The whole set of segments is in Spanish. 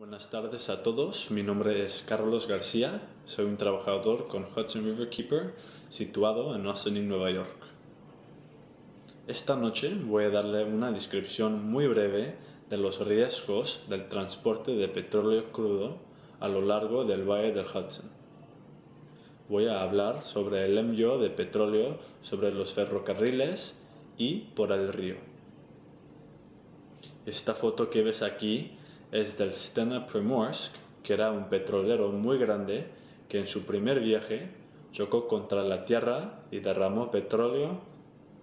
Buenas tardes a todos, mi nombre es Carlos García, soy un trabajador con Hudson River Keeper situado en Ossining, Nueva York. Esta noche voy a darle una descripción muy breve de los riesgos del transporte de petróleo crudo a lo largo del Valle del Hudson. Voy a hablar sobre el envío de petróleo sobre los ferrocarriles y por el río. Esta foto que ves aquí es del Stena Primorsk, que era un petrolero muy grande que en su primer viaje chocó contra la tierra y derramó petróleo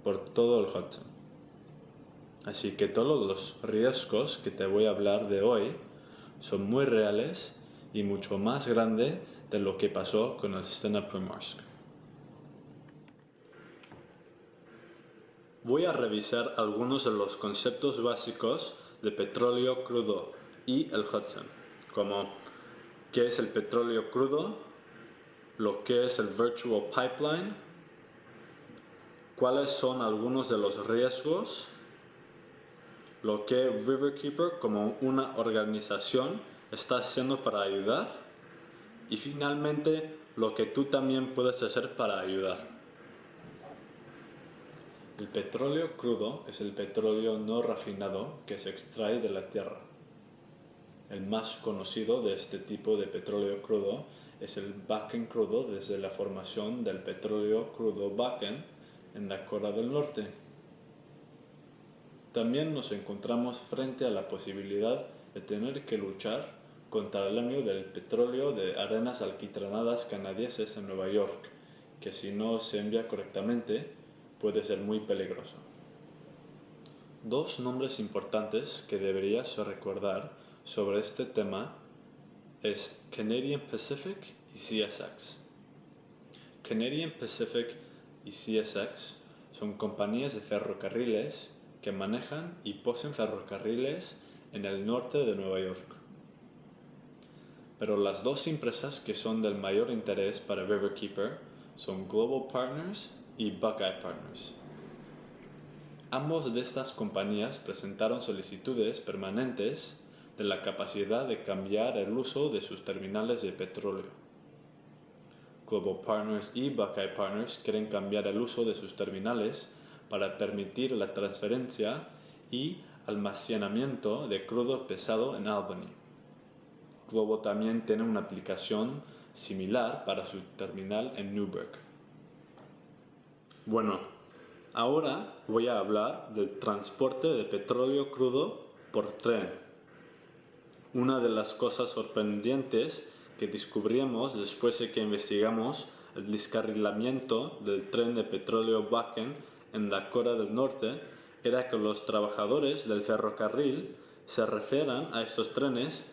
por todo el Hudson. Así que todos los riesgos que te voy a hablar de hoy son muy reales y mucho más grandes de lo que pasó con el Stena Primorsk. Voy a revisar algunos de los conceptos básicos de petróleo crudo y el Hudson, como qué es el petróleo crudo, lo que es el Virtual Pipeline, cuáles son algunos de los riesgos, lo que Riverkeeper como una organización está haciendo para ayudar y finalmente lo que tú también puedes hacer para ayudar. El petróleo crudo es el petróleo no refinado que se extrae de la tierra. El más conocido de este tipo de petróleo crudo es el Bakken crudo desde la formación del petróleo crudo Bakken en Dakota del Norte. También nos encontramos frente a la posibilidad de tener que luchar contra el envío del petróleo de arenas alquitranadas canadienses en Nueva York, que si no se envía correctamente puede ser muy peligroso. Dos nombres importantes que deberías recordar sobre este tema es Canadian Pacific y CSX. Canadian Pacific y CSX son compañías de ferrocarriles que manejan y poseen ferrocarriles en el norte de Nueva York. Pero las dos empresas que son del mayor interés para Riverkeeper son Global Partners y Buckeye Partners. Ambos de estas compañías presentaron solicitudes permanentes de la capacidad de cambiar el uso de sus terminales de petróleo. Global Partners y Buckeye Partners quieren cambiar el uso de sus terminales para permitir la transferencia y almacenamiento de crudo pesado en Albany. Global también tiene una aplicación similar para su terminal en Newburgh. Bueno, ahora voy a hablar del transporte de petróleo crudo por tren. Una de las cosas sorprendentes que descubrimos después de que investigamos el descarrilamiento del tren de petróleo Bakken en Dakota del Norte era que los trabajadores del ferrocarril se refieren a estos trenes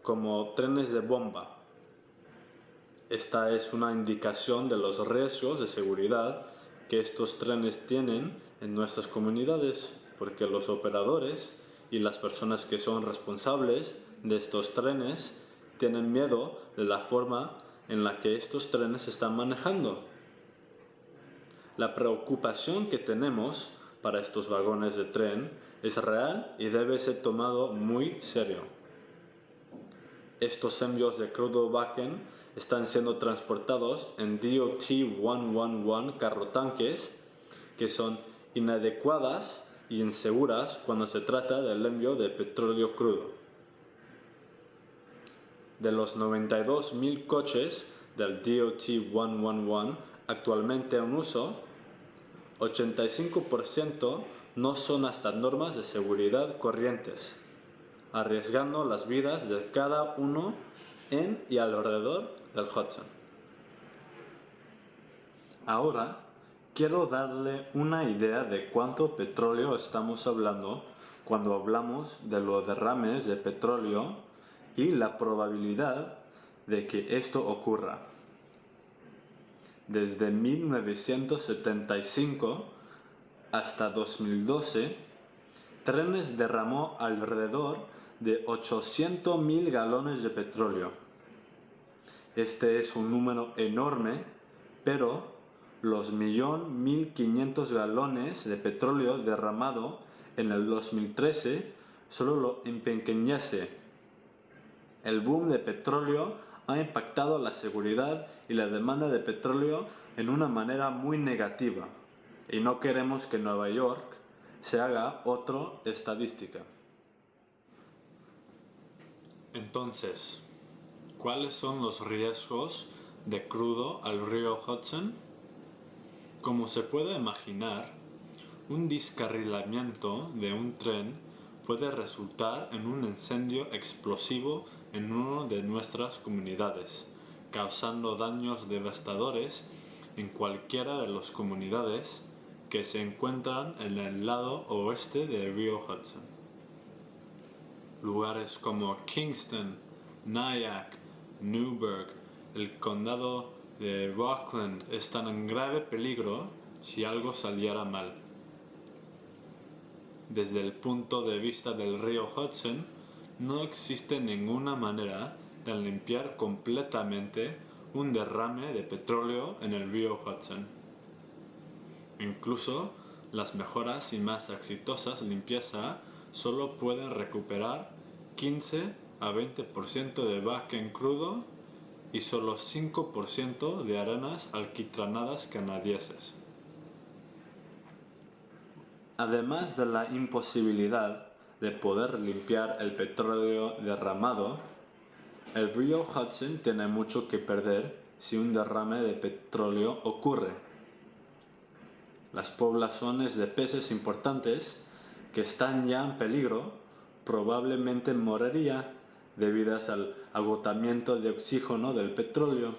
como trenes de bomba. Esta es una indicación de los riesgos de seguridad que estos trenes tienen en nuestras comunidades, porque los operadores y las personas que son responsables de estos trenes tienen miedo de la forma en la que estos trenes se están manejando. La preocupación que tenemos para estos vagones de tren es real y debe ser tomado muy serio. Estos envíos de crudo Bakken están siendo transportados en DOT 111 carrotanques que son inadecuadas y inseguras cuando se trata del envío de petróleo crudo. De los 92,000 coches del DOT 111 actualmente en uso, 85% no son hasta normas de seguridad corrientes, arriesgando las vidas de cada uno en y alrededor del Hudson. Ahora quiero darle una idea de cuánto petróleo estamos hablando cuando hablamos de los derrames de petróleo y la probabilidad de que esto ocurra. Desde 1975 hasta 2012, trenes derramó alrededor de 800,000 galones de petróleo. Este es un número enorme, pero los 1.500.000 galones de petróleo derramado en el 2013 solo lo empequeñece. el boom de petróleo ha impactado la seguridad y la demanda de petróleo en una manera muy negativa, y no queremos que Nueva York se haga otra estadística. Entonces, ¿cuáles son los riesgos de crudo al río Hudson? Como se puede imaginar, un descarrilamiento de un tren puede resultar en un incendio explosivo en una de nuestras comunidades, causando daños devastadores en cualquiera de las comunidades que se encuentran en el lado oeste del río Hudson. Lugares como Kingston, Nyack, Newburgh, el condado de Rockland están en grave peligro si algo saliera mal. Desde el punto de vista del río Hudson, no existe ninguna manera de limpiar completamente un derrame de petróleo en el río Hudson. Incluso las mejoras y más exitosas limpieza solo pueden recuperar 15 a 20% de bakken crudo y solo 5% de arenas alquitranadas canadienses. Además de la imposibilidad de poder limpiar el petróleo derramado, el río Hudson tiene mucho que perder si un derrame de petróleo ocurre. Las poblaciones de peces importantes que están ya en peligro probablemente morirían debido al agotamiento de oxígeno del petróleo.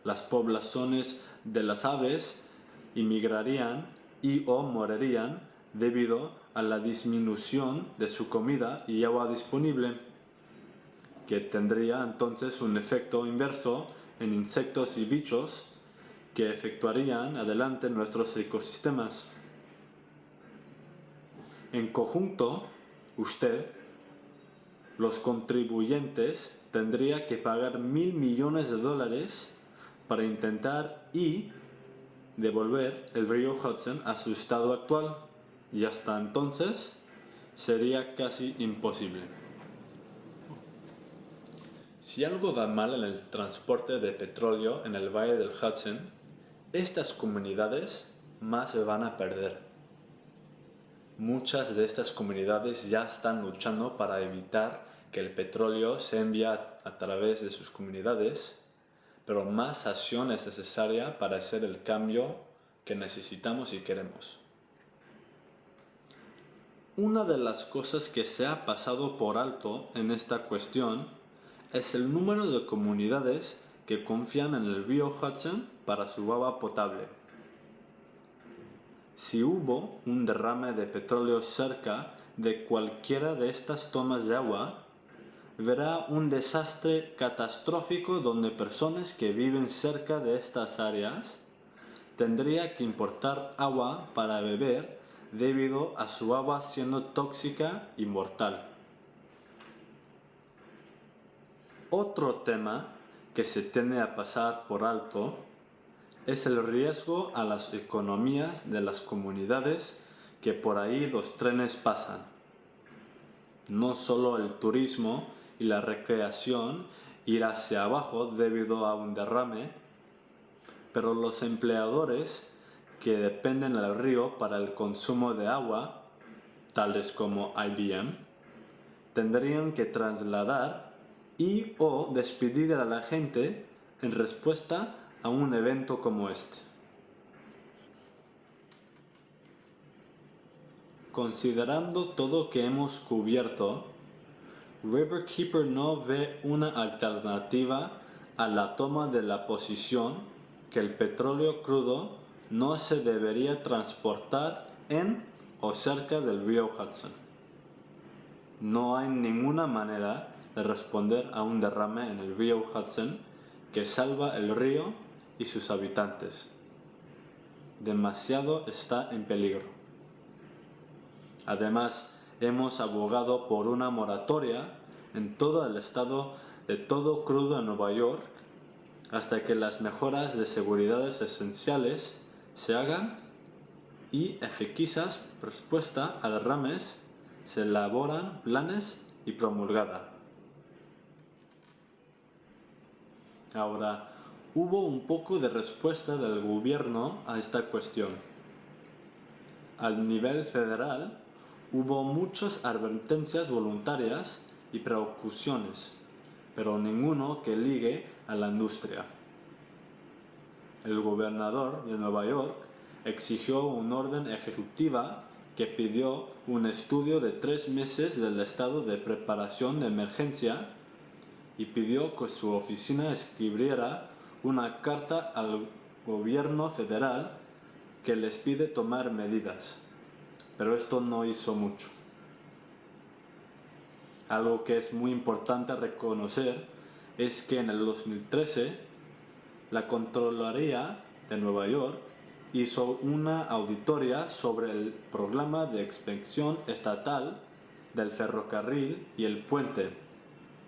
Las poblaciones de las aves emigrarían y o morirían debido a la disminución de su comida y agua disponible, que tendría entonces un efecto inverso en insectos y bichos que efectuarían adelante nuestros ecosistemas. En conjunto, usted, los contribuyentes, tendría que pagar $1,000 millones para intentar y devolver el río Hudson a su estado actual, y hasta entonces sería casi imposible. Si algo va mal en el transporte de petróleo en el valle del Hudson, estas comunidades más se van a perder. Muchas de estas comunidades ya están luchando para evitar que el petróleo se envíe a través de sus comunidades, pero más acción es necesaria para hacer el cambio que necesitamos y queremos. Una de las cosas que se ha pasado por alto en esta cuestión es el número de comunidades que confían en el río Hudson para su agua potable. Si hubo un derrame de petróleo cerca de cualquiera de estas tomas de agua, verá un desastre catastrófico donde personas que viven cerca de estas áreas tendrían que importar agua para beber debido a su agua siendo tóxica y mortal. Otro tema que se tiende a pasar por alto es el riesgo a las economías de las comunidades que por ahí los trenes pasan. No solo el turismo y la recreación ir hacia abajo debido a un derrame, pero los empleadores que dependen del río para el consumo de agua, tales como IBM, tendrían que trasladar y o despedir a la gente en respuesta a un evento como este. Considerando todo que hemos cubierto, Riverkeeper no ve una alternativa a la toma de la posición que el petróleo crudo no se debería transportar en o cerca del río Hudson. No hay ninguna manera de responder a un derrame en el río Hudson que salva el río y sus habitantes. Demasiado está en peligro. Además, hemos abogado por una moratoria en todo el estado de todo crudo en Nueva York hasta que las mejoras de seguridad esenciales se hagan y eficazes respuesta a derrames se elaboran planes y promulgada. Ahora, hubo un poco de respuesta del gobierno a esta cuestión. Al nivel federal, hubo muchas advertencias voluntarias y precauciones, pero ninguno que ligue a la industria. El gobernador de Nueva York exigió una orden ejecutiva que pidió un estudio de 3 meses del estado de preparación de emergencia y pidió que su oficina escribiera una carta al gobierno federal que les pide tomar medidas. Pero esto no hizo mucho. Algo que es muy importante reconocer es que en el 2013 la Contraloría de Nueva York hizo una auditoría sobre el programa de inspección estatal del ferrocarril y el puente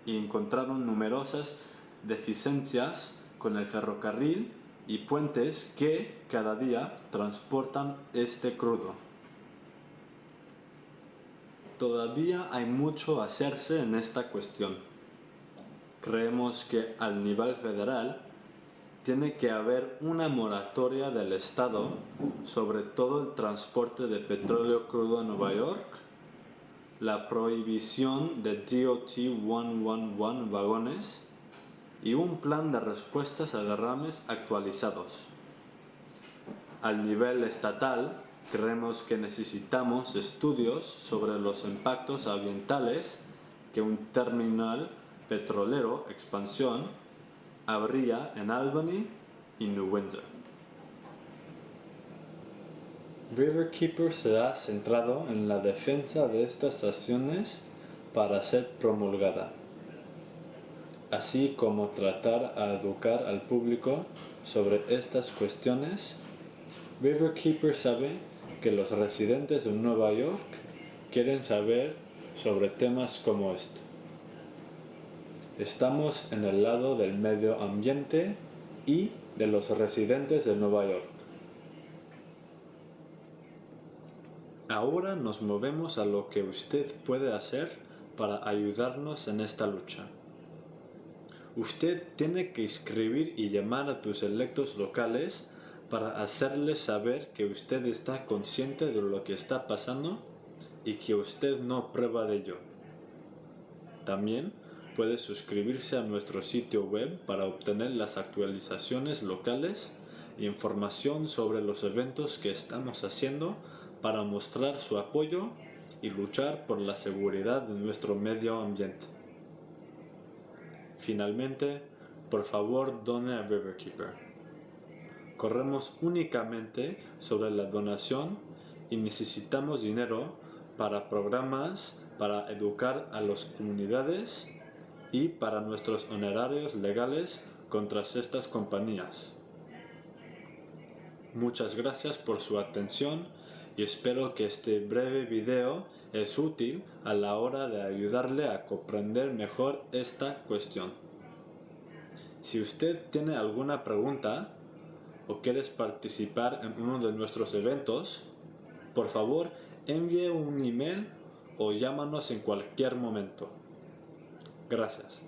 y encontraron numerosas deficiencias con el ferrocarril y puentes que cada día transportan este crudo. Todavía hay mucho a hacerse en esta cuestión. Creemos que al nivel federal tiene que haber una moratoria del Estado sobre todo el transporte de petróleo crudo en Nueva York, la prohibición de DOT 111 vagones y un plan de respuestas a derrames actualizados. Al nivel estatal, creemos que necesitamos estudios sobre los impactos ambientales que un terminal petrolero expansión habría en Albany y New Windsor. Riverkeeper se ha centrado en la defensa de estas acciones para ser promulgada, así como tratar a educar al público sobre estas cuestiones. Riverkeeper sabe que los residentes de Nueva York quieren saber sobre temas como esto. Estamos en el lado del medio ambiente y de los residentes de Nueva York. Ahora nos movemos a lo que usted puede hacer para ayudarnos en esta lucha. Usted tiene que escribir y llamar a tus electos locales para hacerles saber que usted está consciente de lo que está pasando y que usted no prueba de ello. También puede suscribirse a nuestro sitio web para obtener las actualizaciones locales e información sobre los eventos que estamos haciendo para mostrar su apoyo y luchar por la seguridad de nuestro medio ambiente. Finalmente, por favor done a Riverkeeper. Corremos únicamente sobre la donación y necesitamos dinero para programas para educar a las comunidades y para nuestros honorarios legales contra estas compañías. Muchas gracias por su atención y espero que este breve video es útil a la hora de ayudarle a comprender mejor esta cuestión. Si usted tiene alguna pregunta o quieres participar en uno de nuestros eventos, por favor envíe un email o llámanos en cualquier momento. Gracias.